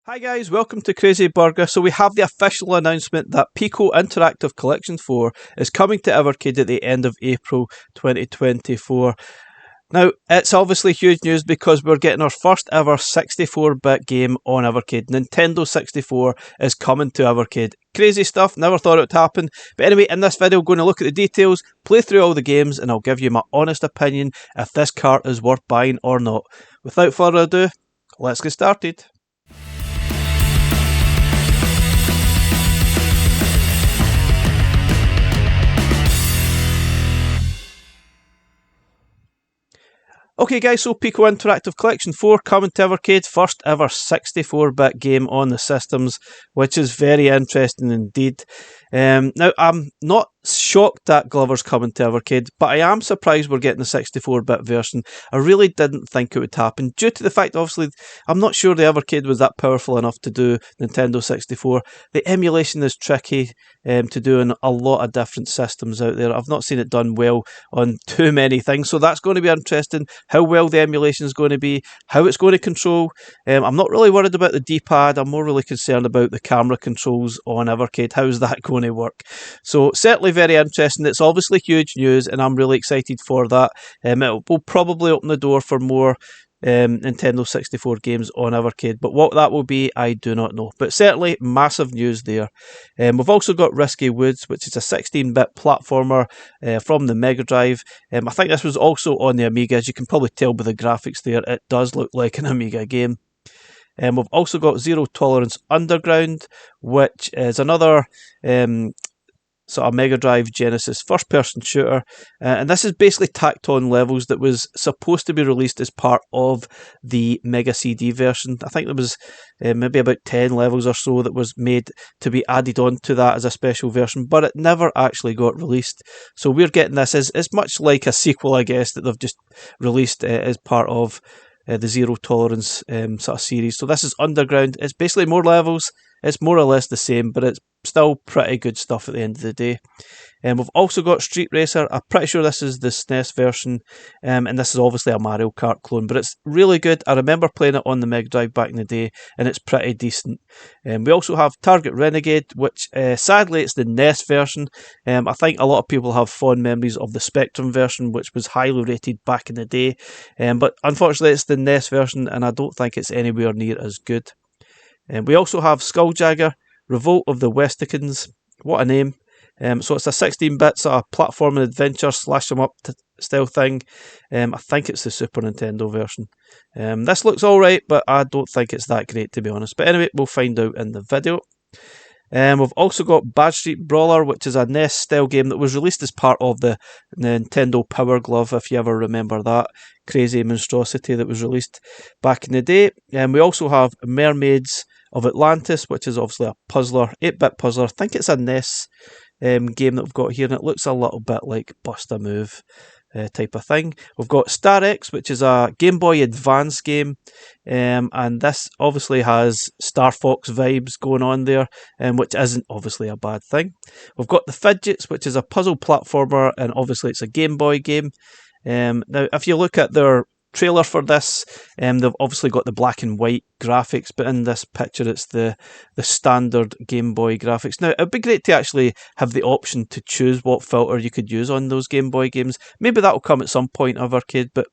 Hi guys, welcome to Crazy Burger. So we have the official announcement that Piko Interactive Collection 4 is coming to Evercade at the end of April 2024. Now, it's obviously huge news because we're getting our first ever 64-bit game on Evercade. Nintendo 64 is coming to Evercade. Crazy stuff, never thought it would happen. But anyway, in this video, I'm going to look at the details, play through all the games, and I'll give you my honest opinion if this cart is worth buying or not. Without further ado, let's get started. Okay guys, so Piko Interactive Collection 4 coming to Evercade, first ever 64-bit game on the systems, which is very interesting indeed. Now, I'm not shocked that Glover's coming to Evercade, but I am surprised we're getting the 64-bit version. I really didn't think it would happen, due to the fact, obviously, I'm not sure the Evercade was that powerful enough to do Nintendo 64. The emulation is tricky to do in a lot of different systems out there. I've not seen it done well on too many things, so that's going to be interesting, how well the emulation is going to be, how it's going to control. I'm not really worried about the D-pad, I'm more really concerned about the camera controls on Evercade. How's that going to work? So certainly very interesting. It's obviously huge news and I'm really excited for that. It will probably open the door for more Nintendo 64 games on Evercade, but what that will be I do not know, but certainly massive news there. We've also got Risky Woods, which is a 16-bit platformer from the Mega Drive. I think this was also on the Amiga. As you can probably tell by the graphics there, it does look like an Amiga game. We've also got Zero Tolerance Underground, which is another sort of Mega Drive Genesis first-person shooter, and this is basically tacked on levels that was supposed to be released as part of the Mega CD version. I think there was maybe about 10 levels or so that was made to be added on to that as a special version, but it never actually got released. So we're getting this as much like a sequel, I guess, that they've just released as part of the Zero Tolerance sort of series. So this is Underground. It's basically more levels. It's more or less the same, but it's still pretty good stuff at the end of the day. We've also got Street Racer. I'm pretty sure this is the SNES version, and this is obviously a Mario Kart clone, but it's really good. I remember playing it on the Mega Drive back in the day, and it's pretty decent. We also have Target Renegade, which sadly it's the NES version. I think a lot of people have fond memories of the Spectrum version, which was highly rated back in the day, but unfortunately it's the NES version, and I don't think it's anywhere near as good. We also have Skuljagger, Revolt of the Westicans. What a name. So it's a 16-bit sort of platforming adventure, slash 'em up style thing. I think it's the Super Nintendo version. This looks alright, but I don't think it's that great, to be honest. But anyway, we'll find out in the video. We've also got Bad Street Brawler, which is a NES style game that was released as part of the Nintendo Power Glove, if you ever remember that crazy monstrosity that was released back in the day. We also have Mermaids of Atlantis, which is obviously a puzzler, 8-bit puzzler. I think it's a NES game that we've got here, and it looks a little bit like Bust a Move type of thing. We've got Star X, which is a Game Boy Advance game, and this obviously has Star Fox vibes going on there, which isn't obviously a bad thing. We've got the Fidgetts, which is a puzzle platformer, and obviously it's a Game Boy game. Now, if you look at their trailer for this, they've obviously got the black and white graphics, but in this picture it's the standard Game Boy graphics. Now, it'd be great to actually have the option to choose what filter you could use on those Game Boy games. Maybe that'll come at some point of Arcade, but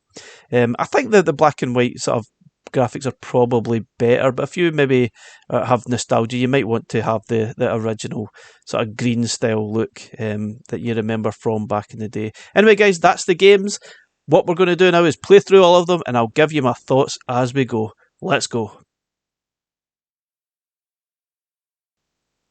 I think that the black and white sort of graphics are probably better, but if you maybe have nostalgia, you might want to have the original sort of green style look that you remember from back in the day. Anyway guys, that's the games. What we're going to do now is play through all of them, and I'll give you my thoughts as we go. Let's go.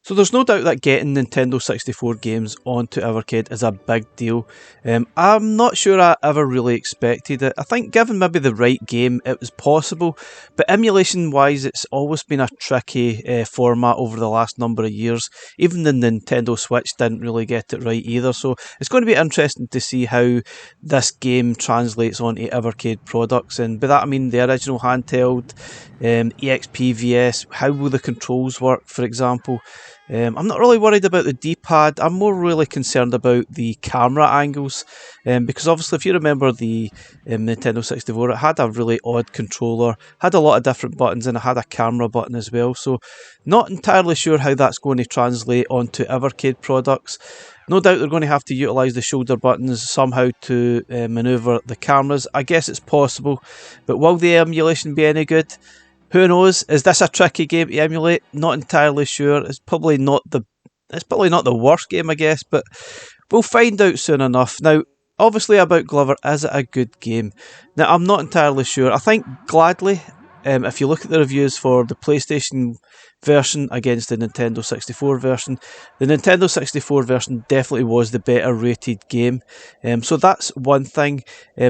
So there's no doubt that getting Nintendo 64 games onto Evercade is a big deal. I'm not sure I ever really expected it. I think given maybe the right game it was possible, but emulation wise it's always been a tricky format over the last number of years. Even the Nintendo Switch didn't really get it right either, so it's going to be interesting to see how this game translates onto Evercade products, and by that I mean the original handheld, EXPVS, how will the controls work, for example. I'm not really worried about the D-pad, I'm more really concerned about the camera angles, because obviously if you remember the Nintendo 64, it had a really odd controller, had a lot of different buttons, and it had a camera button as well, so not entirely sure how that's going to translate onto Evercade products. No doubt they're going to have to utilise the shoulder buttons somehow to manoeuvre the cameras. I guess it's possible, but will the emulation be any good? Who knows? Is this a tricky game to emulate? Not entirely sure. It's probably not the worst game, I guess, but we'll find out soon enough. Now, obviously about Glover, is it a good game? Now, I'm not entirely sure. I think gladly, if you look at the reviews for the PlayStation version against the Nintendo 64 version, the Nintendo 64 version definitely was the better rated game. So that's one thing.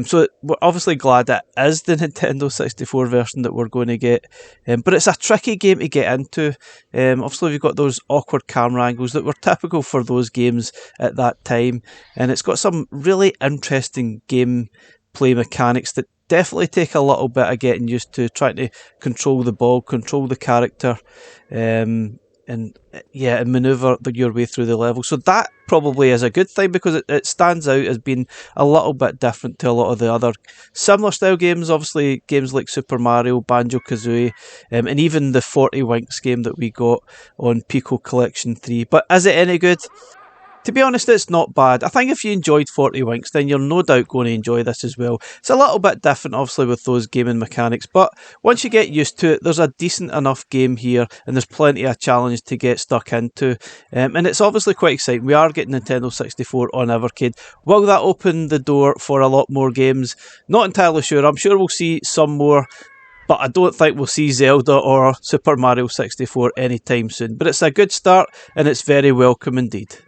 So we're obviously glad it is the Nintendo 64 version that we're going to get. But it's a tricky game to get into. Obviously we've got those awkward camera angles that were typical for those games at that time. And it's got some really interesting gameplay mechanics that definitely take a little bit of getting used to, trying to control the ball, control the character, and manoeuvre your way through the level. So that probably is a good thing, because it stands out as being a little bit different to a lot of the other similar style games. Obviously games like Super Mario, Banjo-Kazooie, and even the 40 Winks game that we got on Piko Collection 3. But is it any good? To be honest, it's not bad. I think if you enjoyed 40 Winks, then you're no doubt going to enjoy this as well. It's a little bit different, obviously, with those gaming mechanics, but once you get used to it, there's a decent enough game here, and there's plenty of challenge to get stuck into. And it's obviously quite exciting. We are getting Nintendo 64 on Evercade. Will that open the door for a lot more games? Not entirely sure. I'm sure we'll see some more, but I don't think we'll see Zelda or Super Mario 64 anytime soon. But it's a good start, and it's very welcome indeed.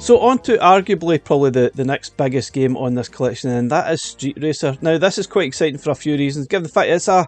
So on to arguably probably the next biggest game on this collection, and that is Street Racer. Now this is quite exciting for a few reasons, given the fact it's a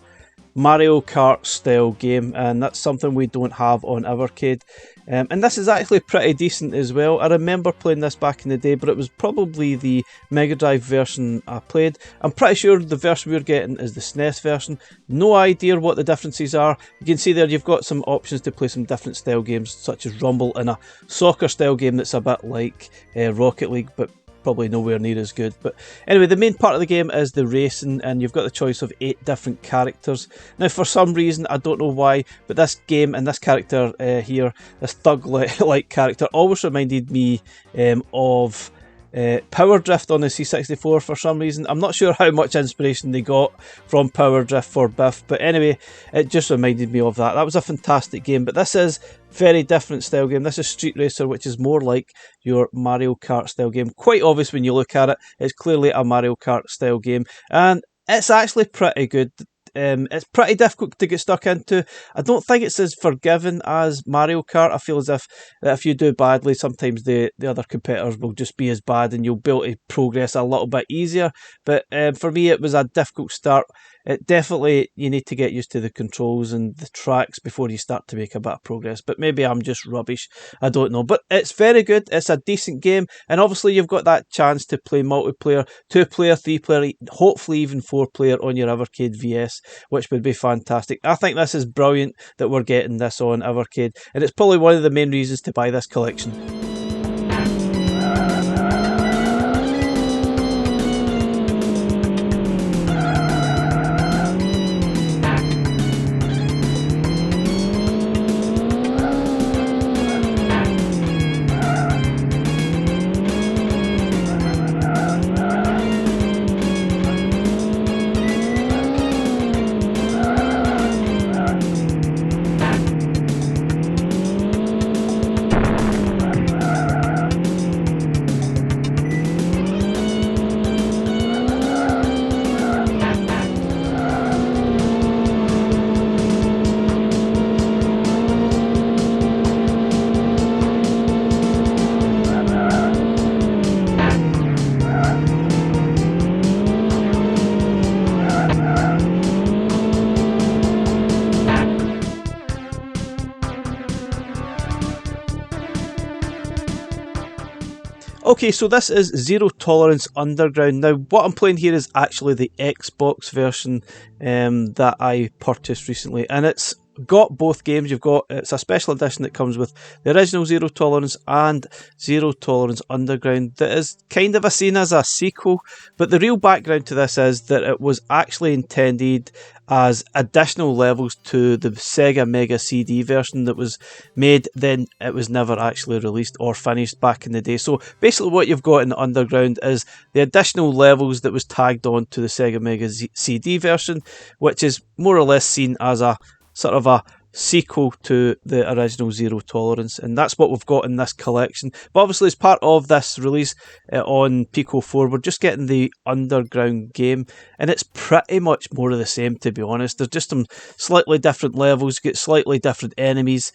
Mario Kart style game, and that's something we don't have on Evercade. And this is actually pretty decent as well. I remember playing this back in the day, but it was probably the Mega Drive version I played. I'm pretty sure the version we're getting is the SNES version. No idea what the differences are. You can see there you've got some options to play some different style games, such as Rumble and a soccer style game that's a bit like Rocket League, but probably nowhere near as good. But anyway, the main part of the game is the racing, and you've got the choice of 8 different characters. Now for some reason, I don't know why, but this game and this character here, this thug-like character, always reminded me of Power Drift on the C64 for some reason. I'm not sure how much inspiration they got from Power Drift for Biff, but anyway, it just reminded me of that. That was a fantastic game, but this is very different style game. This is Street Racer, which is more like your Mario Kart style game. Quite obvious when you look at it, it's clearly a Mario Kart style game, and it's actually pretty good. It's pretty difficult to get stuck into. I don't think it's as forgiving as Mario Kart. I feel as if you do badly, sometimes the other competitors will just be as bad and you'll be able to progress a little bit easier. But for me, it was a difficult start. It definitely, you need to get used to the controls and the tracks before you start to make a bit of progress. But maybe I'm just rubbish. I don't know. But it's very good. It's a decent game. And obviously you've got that chance to play multiplayer, 2-player, 3-player, hopefully even 4-player on your Evercade VS, which would be fantastic. I think this is brilliant that we're getting this on Evercade. And it's probably one of the main reasons to buy this collection. Okay, so this is Zero Tolerance Underground. Now, what I'm playing here is actually the Xbox version that I purchased recently, and it's got both games. It's a special edition that comes with the original Zero Tolerance and Zero Tolerance Underground that is kind of seen as a sequel, but the real background to this is that it was actually intended as additional levels to the Sega Mega CD version that was made, then it was never actually released or finished back in the day. So basically what you've got in the Underground is the additional levels that was tagged on to the Sega Mega CD version, which is more or less seen as a sort of a sequel to the original Zero Tolerance, and that's what we've got in this collection. But obviously as part of this release on Piko 4, we're just getting the Underground game, and it's pretty much more of the same, to be honest. There's just some slightly different levels, you get slightly different enemies,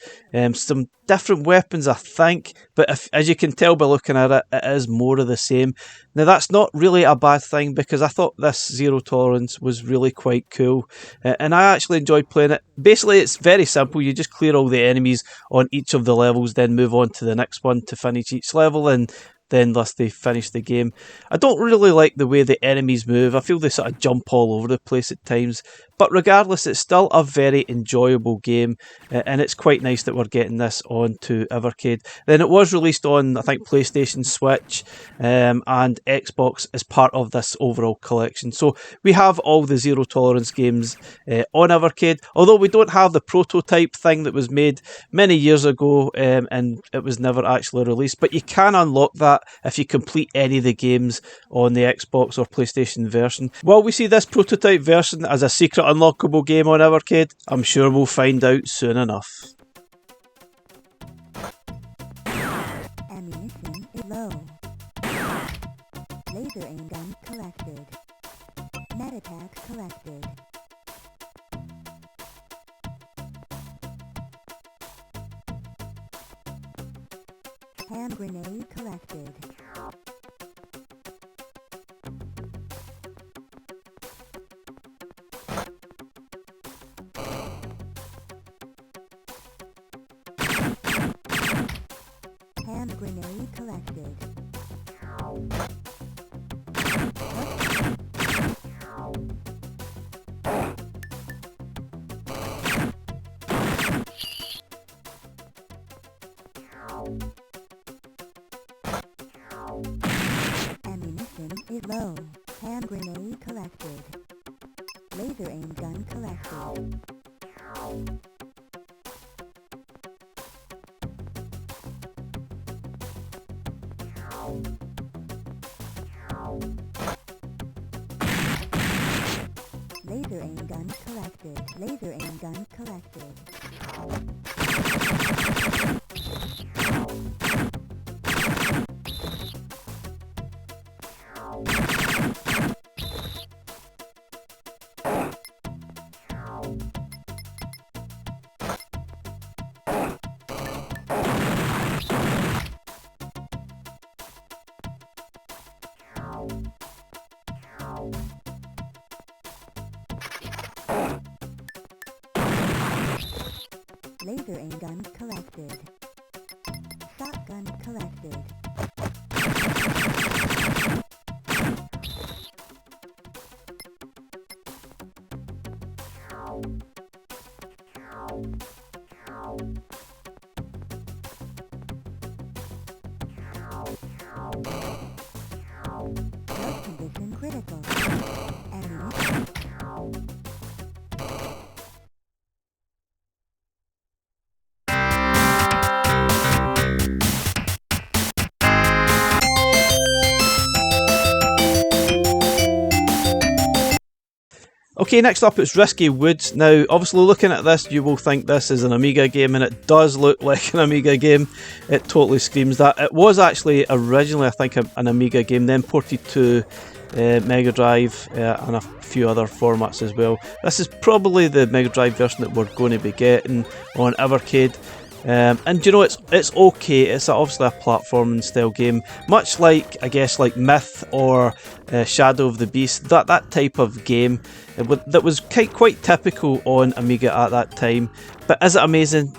some different weapons I think, but as you can tell by looking at it, it is more of the same. Now that's not really a bad thing, because I thought this Zero Tolerance was really quite cool, and I actually enjoyed playing it. Basically it's very simple, you just clear all the enemies on each of the levels, then move on to the next one to finish each level, and then thus they finish the game. I don't really like the way the enemies move. I feel they sort of jump all over the place at times, but regardless, it's still a very enjoyable game, and it's quite nice that we're getting this onto Evercade. Then it was released on, I think, PlayStation, Switch, and Xbox as part of this overall collection. So we have all the Zero Tolerance games on Evercade, although we don't have the prototype thing that was made many years ago, and it was never actually released, but you can unlock that if you complete any of the games on the Xbox or PlayStation version. While we see this prototype version as a secret unlockable game on Evercade, I'm sure we'll find out soon enough. Ammunition is low. Laser aim gun collected. Net attack collected. Hand grenade collected. Hand grenade collected. Ammunition is low. Hand grenade collected. Laser aim gun collected. Laser aim gun collected. Laser aim gun collected. Laser aim gun collected. Shotgun collected. Health condition critical. Ammunition. Okay, next up it's Risky Woods. Now, obviously looking at this, you will think this is an Amiga game, and it does look like an Amiga game. It totally screams that. It was actually originally, I think, an Amiga game, then ported to Mega Drive and a few other formats as well. This is probably the Mega Drive version that we're going to be getting on Evercade. And you know, it's okay. It's obviously a platforming style game, much like, I guess, like Myth or Shadow of the Beast. That type of game that was quite typical on Amiga at that time. But is it amazing?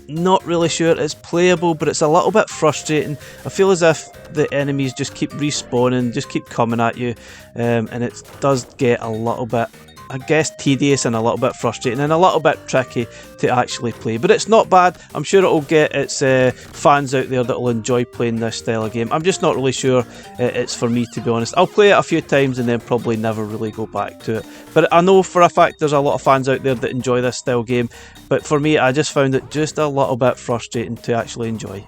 Not really sure. It's playable, but it's a little bit frustrating. I feel as if the enemies just keep respawning, just keep coming at you, and it does get a little bit, I guess, tedious and a little bit frustrating and a little bit tricky to actually play. But it's not bad. I'm sure it'll get its fans out there that will enjoy playing this style of game. I'm just not really sure it's for me, to be honest. I'll play it a few times and then probably never really go back to it. But I know for a fact there's a lot of fans out there that enjoy this style game. But for me, I just found it just a little bit frustrating to actually enjoy.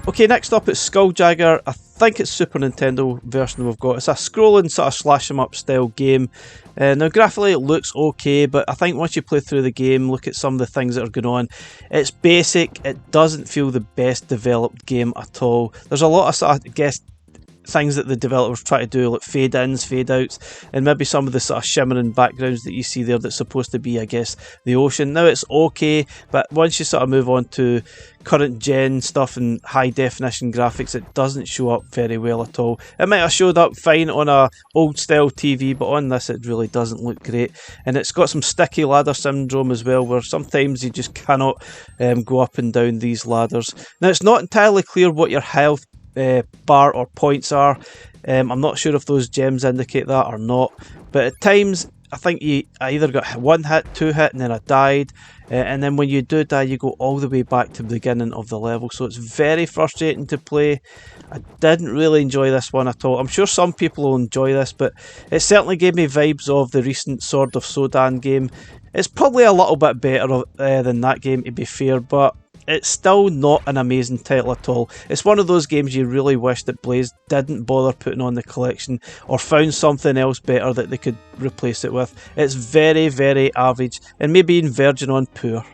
Okay, next up it's Skuljagger. I think it's Super Nintendo version we've got. It's a scrolling sort of slash 'em up style game. Now graphically it looks okay, but I think once you play through the game, look at some of the things that are going on, it's basic. It doesn't feel the best developed game at all. There's a lot of sort of, I guess, things that the developers try to do, like fade ins, fade outs, and maybe some of the sort of shimmering backgrounds that you see there that's supposed to be, I guess, the ocean. Now it's okay, but once you sort of move on to current gen stuff and high definition graphics, it doesn't show up very well at all. It might have showed up fine on a old style TV, but on this it really doesn't look great. And it's got some sticky ladder syndrome as well, where sometimes you just cannot go up and down these ladders. Now it's not entirely clear what your health bar or points are. I'm not sure if those gems indicate that or not, but at times I think I either got one hit, two hit, and then I died. And then when you do die, you go all the way back to the beginning of the level. So it's very frustrating to play. I didn't really enjoy this one at all. I'm sure some people will enjoy this, but it certainly gave me vibes of the recent Sword of Sodan game. It's probably a little bit better than that game, to be fair, but it's still not an amazing title at all. It's one of those games you really wish that Blaze didn't bother putting on the collection, or found something else better that they could replace it with. It's very, very average, and maybe even verging on poor.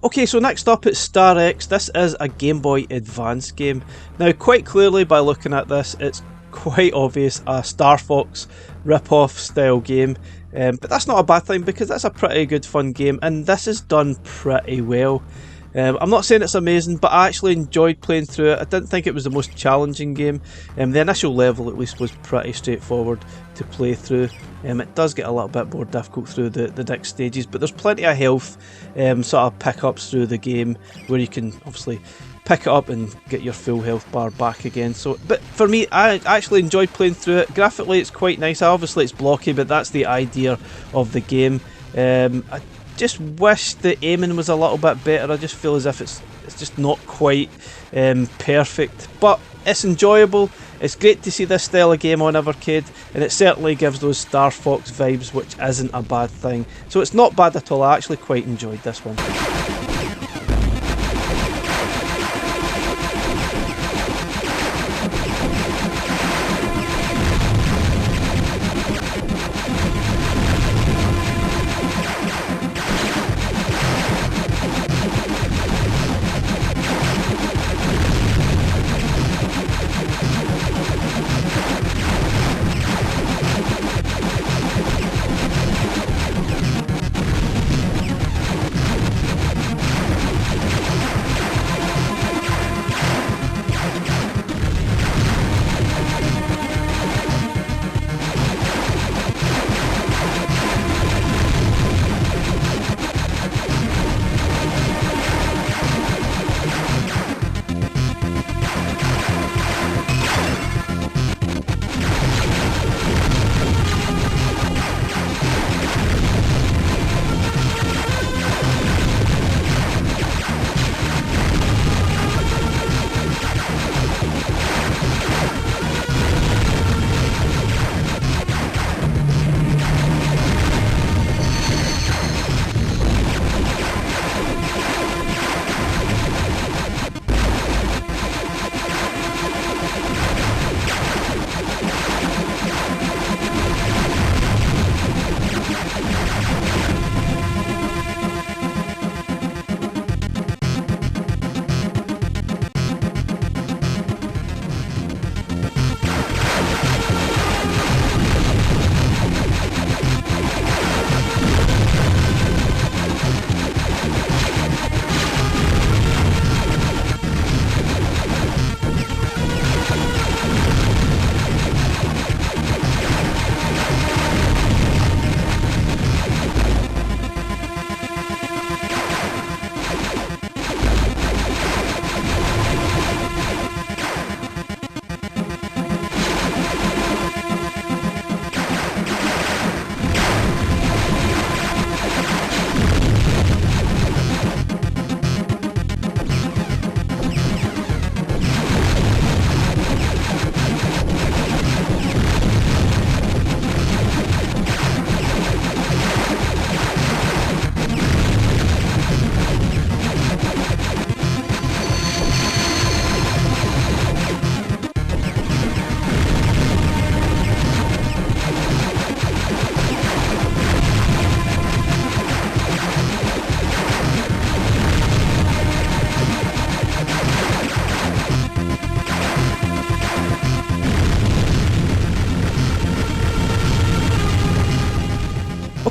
Okay, so next up it's Star X. This is a Game Boy Advance game. Now, quite clearly by looking at this, it's quite obvious a Star Fox rip-off style game. But that's not a bad thing, because that's a pretty good fun game, and this is done pretty well. I'm not saying it's amazing, but I actually enjoyed playing through it. I didn't think it was the most challenging game. The initial level at least was pretty straightforward to play through. It does get a little bit more difficult through the next stages, but there's plenty of health sort of pickups through the game where you can obviously pick it up and get your full health bar back again. But for me, I actually enjoyed playing through it. Graphically it's quite nice. Obviously it's blocky, but that's the idea of the game. I just wish the aiming was a little bit better. I just feel as if it's just not quite perfect, but it's enjoyable. It's great to see this style of game on Evercade, and it certainly gives those Star Fox vibes, which isn't a bad thing. So it's not bad at all. I actually quite enjoyed this one.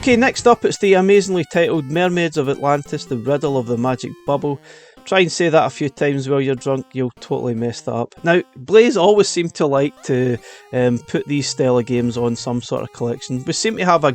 Okay, next up it's the amazingly titled Mermaids of Atlantis, The Riddle of the Magic Bubble. Try and say that a few times while you're drunk, you'll totally mess that up. Now, Blaze always seem to like to put these style of games on some sort of collection. We seem to have a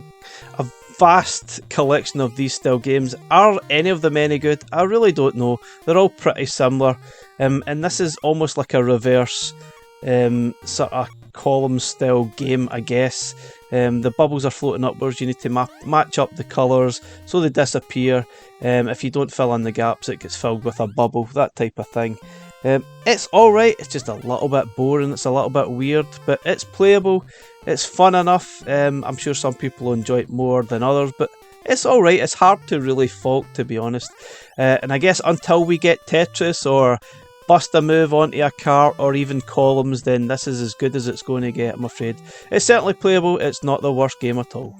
vast collection of these style games. Are any of them any good? I really don't know. They're all pretty similar. And this is almost like a reverse sort of column style game, I guess. The bubbles are floating upwards. You need to match up the colours so they disappear. If you don't fill in the gaps, it gets filled with a bubble, that type of thing. It's alright, it's just a little bit boring, it's a little bit weird, but it's playable, it's fun enough. I'm sure some people enjoy it more than others, but it's alright. It's hard to really fault, to be honest. And I guess until we get Tetris or bust a move onto a car or even columns, then this is as good as it's going to get, I'm afraid. It's certainly playable, it's not the worst game at all.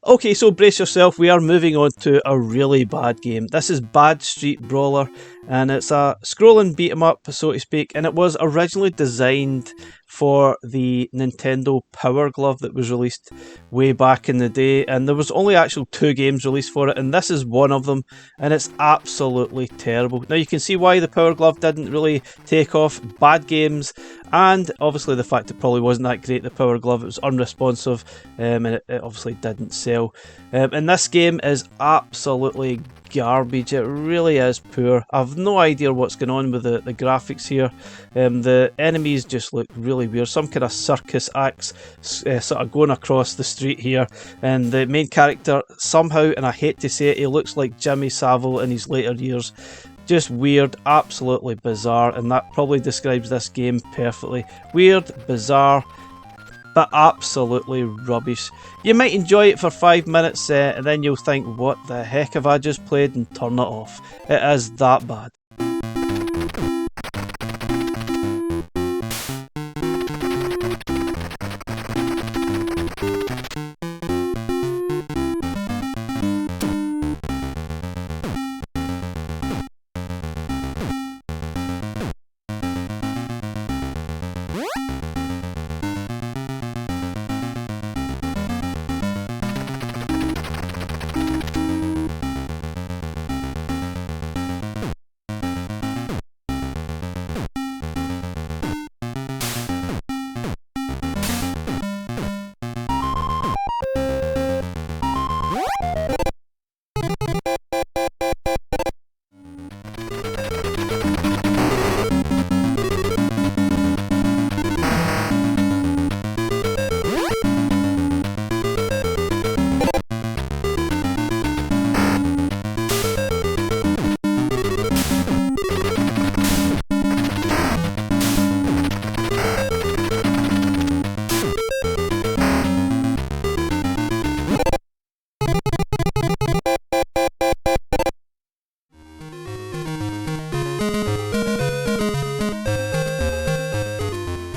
Okay, so brace yourself, we are moving on to a really bad game. This is Bad Street Brawler, and it's a scrolling beat 'em up, so to speak, and it was originally designed for the Nintendo Power Glove that was released way back in the day, and there was only actually 2 games released for it, and this is one of them, and it's absolutely terrible. Now you can see why the Power Glove didn't really take off. Bad games, and obviously the fact it probably wasn't that great, the Power Glove, it was unresponsive, and it obviously didn't sell. And this game is absolutely garbage. It really is poor. I've no idea what's going on with the graphics here. The enemies just look really weird. Some kind of circus acts sort of going across the street here, and the main character somehow, and I hate to say it, he looks like Jimmy Savile in his later years. Just weird, absolutely bizarre, and that probably describes this game perfectly. Weird, bizarre, but absolutely rubbish. You might enjoy it for 5 minutes and then you'll think, what the heck have I just played, and turn it off. It is that bad.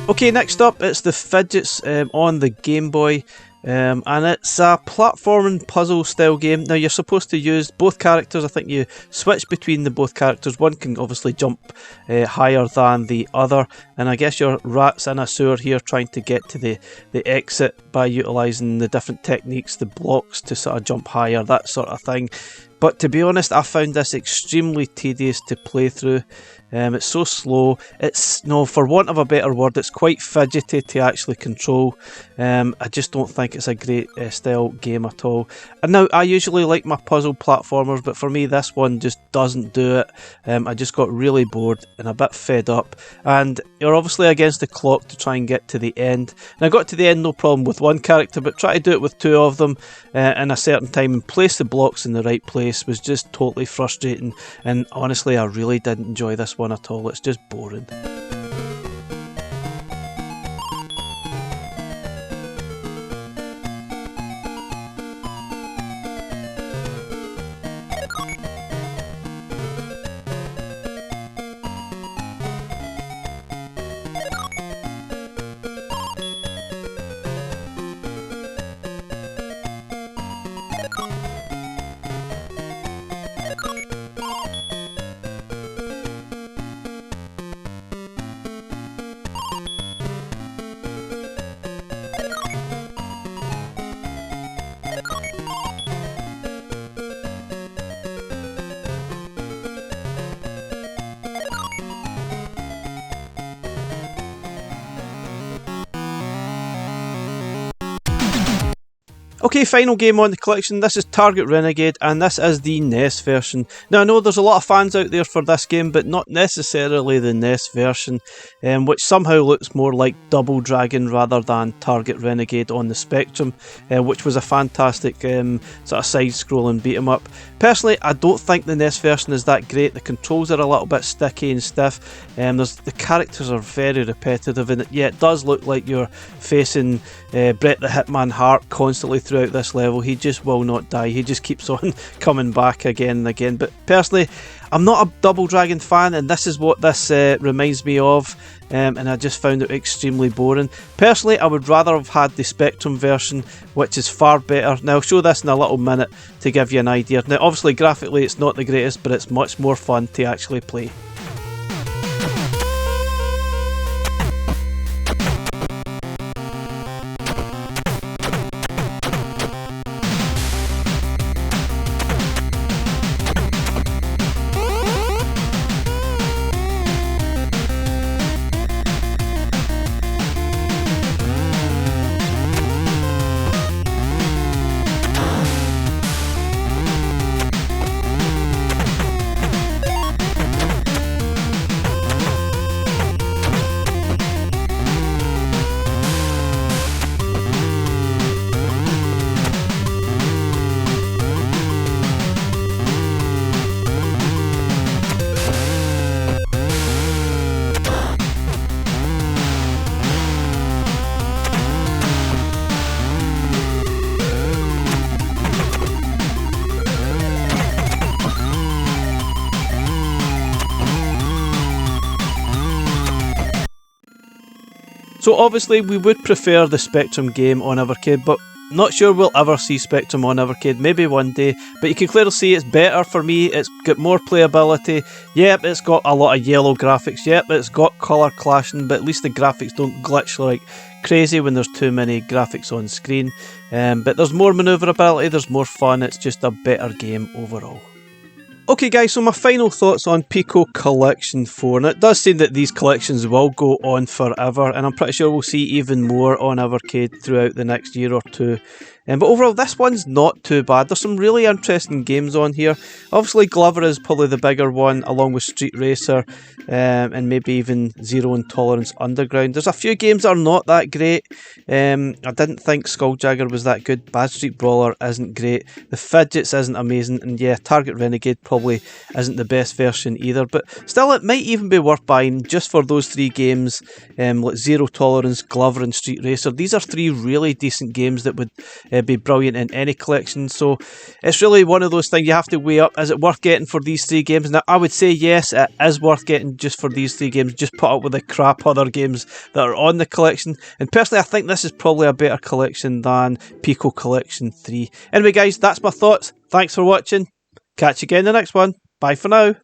Okay, next up it's the Fidgetts on the Game Boy, and it's a platforming puzzle style game. Now you're supposed to use both characters. I think you switch between the both characters. One can obviously jump higher than the other, and I guess you're rats in a sewer here trying to get to the exit by utilising the different techniques, the blocks to sort of jump higher, that sort of thing. but to be honest, I found this extremely tedious to play through. It's so slow. It's, no, for want of a better word, it's quite fidgety to actually control. I just don't think it's a great style game at all. And now, I usually like my puzzle platformers, but for me this one just doesn't do it. I just got really bored and a bit fed up. And you're obviously against the clock to try and get to the end. And I got to the end no problem with one character, but try to do it with two of them in a certain time and place the blocks in the right place was just totally frustrating. And honestly, I really didn't enjoy this one at all. It's just boring. Okay, final game on the collection. This is Target Renegade, and this is the NES version. Now, I know there's a lot of fans out there for this game, but not necessarily the NES version, which somehow looks more like Double Dragon rather than Target Renegade on the Spectrum, which was a fantastic sort of side-scrolling beat-em-up. Personally, I don't think the NES version is that great. The controls are a little bit sticky and stiff. The characters are very repetitive, and yeah, it does look like you're facing Bret the Hitman Hart constantly throughout this level. He just will not die. He just keeps on coming back again and again. But personally, I'm not a Double Dragon fan, and this is what this reminds me of, and I just found it extremely boring. Personally, I would rather have had the Spectrum version, which is far better. Now, I'll show this in a little minute to give you an idea. Now, obviously, graphically, it's not the greatest, but it's much more fun to actually play. So obviously we would prefer the Spectrum game on Evercade, but not sure we'll ever see Spectrum on Evercade, maybe one day, but you can clearly see it's better for me. It's got more playability. Yep, it's got a lot of yellow graphics. Yep, it's got colour clashing, but at least the graphics don't glitch like crazy when there's too many graphics on screen. But there's more manoeuvrability, there's more fun, it's just a better game overall. Okay guys, so my final thoughts on Piko Collection 4. Now it does seem that these collections will go on forever, and I'm pretty sure we'll see even more on Evercade throughout the next year or two. But overall, this one's not too bad. There's some really interesting games on here. Obviously, Glover is probably the bigger one, along with Street Racer, and maybe even Zero Intolerance Underground. There's a few games that are not that great. I didn't think Skuljagger was that good. Bad Street Brawler isn't great. The Fidgetts isn't amazing. And yeah, Target Renegade probably isn't the best version either. But still, it might even be worth buying just for those three games, like Zero Tolerance, Glover and Street Racer. These are three really decent games that would be brilliant in any collection. So it's really one of those things you have to weigh up. Is it worth getting for these three games? Now, I would say yes, it is worth getting just for these three games. Just put up with the crap other games that are on the collection. And personally, I think this is probably a better collection than Piko Collection 3. Anyway guys, that's my thoughts. Thanks for watching. Catch you again in the next one. Bye for now.